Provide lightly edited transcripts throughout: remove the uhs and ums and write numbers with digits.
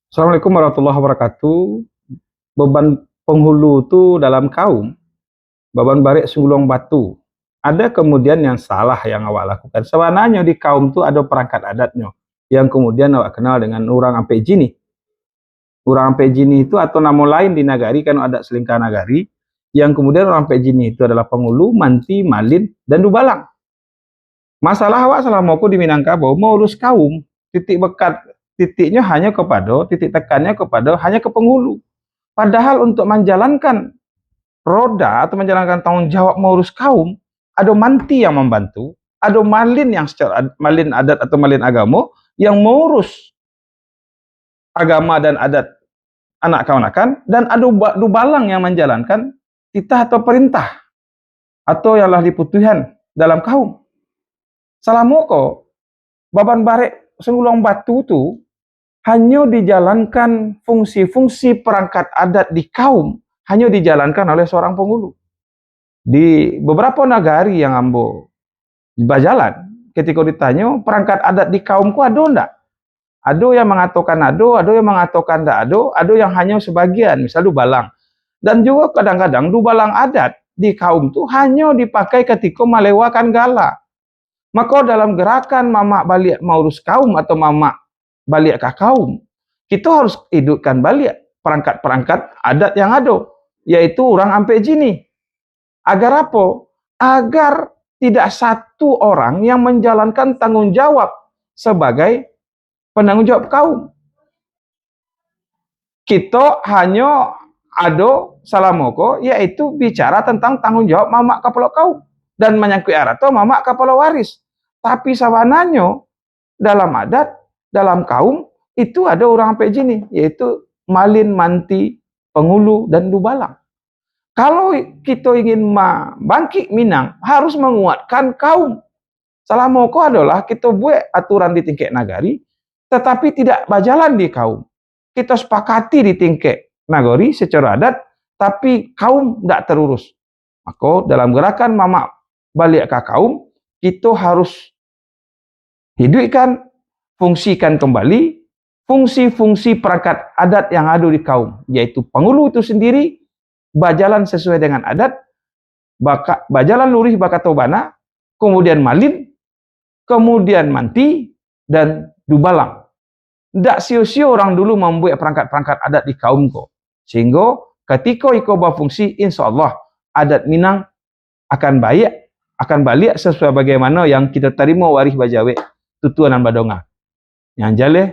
Assalamualaikum warahmatullahi wabarakatuh. Beban penghulu itu dalam kaum, beban barik sunggulang batu. Ada kemudian yang salah yang awak lakukan. Sebenarnya di kaum itu ada perangkat adatnya. Yang kemudian awak kenal dengan orang ampe jini. Orang ampe jini itu atau nama lain di nagari, kan adat selingkah nagari. Yang kemudian orang ampe jini itu adalah penghulu, manti, malin, dan dubalang. Masalah awak selama aku di Minangkabau, mau urus kaum, titik bekat, titiknya hanya kepada, titik tekannya kepada hanya ke penghulu. Padahal untuk menjalankan roda atau menjalankan tanggung jawab mengurus kaum, ada manti yang membantu, ada malin yang secara malin adat atau malin agama yang mengurus agama dan adat anak kawan-kawan, dan ada dubalang yang menjalankan titah atau perintah atau yang diputuhan dalam kaum. Salamoko, baban barek sengulong batu itu hanya dijalankan fungsi-fungsi perangkat adat di kaum, hanya dijalankan oleh seorang penghulu. Di beberapa nagari yang ambo berjalan, ketika ditanya perangkat adat di kaumku ada enggak? Ada yang mengatakan ada yang mengatakan enggak ada yang hanya sebagian, misalnya dubalang. Dan juga kadang-kadang dubalang adat di kaum itu hanya dipakai ketika melewakan gala. Maka dalam gerakan mamak balik mengurus kaum atau mamak balik ke kaum, kita harus hidupkan balik perangkat-perangkat adat yang ada, yaitu orang ampe jini. Agar apa? Agar tidak satu orang yang menjalankan tanggung jawab sebagai penanggung jawab kaum. Kita hanya ada salamoko, yaitu bicara tentang tanggung jawab mamak kepala kaum dan menyangkut erat atau mamak kepala waris. Tapi sawananya dalam adat, dalam kaum itu ada orang ampe jini, yaitu malin, manti, penghulu, dan dubalang. Kalau kita ingin bangkit Minang, harus menguatkan kaum. Salamoko adalah kita buat aturan di tingkat nagari, tetapi tidak berjalan di kaum. Kita sepakati di tingkat nagari secara adat, tapi kaum tidak terurus. Maka dalam gerakan mamak balik ke kaum, kita harus hidupkan, fungsikan kembali fungsi-fungsi perangkat adat yang ada di kaum, yaitu penghulu itu sendiri berjalan sesuai dengan adat, berjalan lurih bakatobana, kemudian malin, kemudian manti, dan dubalang. Tidak sia-sia orang dulu membuat perangkat-perangkat adat di kaum kok. Sehingga ketika iko berfungsi, insya Allah adat Minang akan balik sesuai bagaimana yang kita terima waris bajawe tutuan dan badonga. Yang jale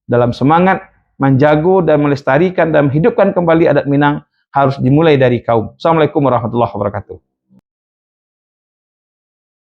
dalam semangat menjaga dan melestarikan dan menghidupkan kembali adat Minang harus dimulai dari kaum. Assalamualaikum warahmatullahi wabarakatuh.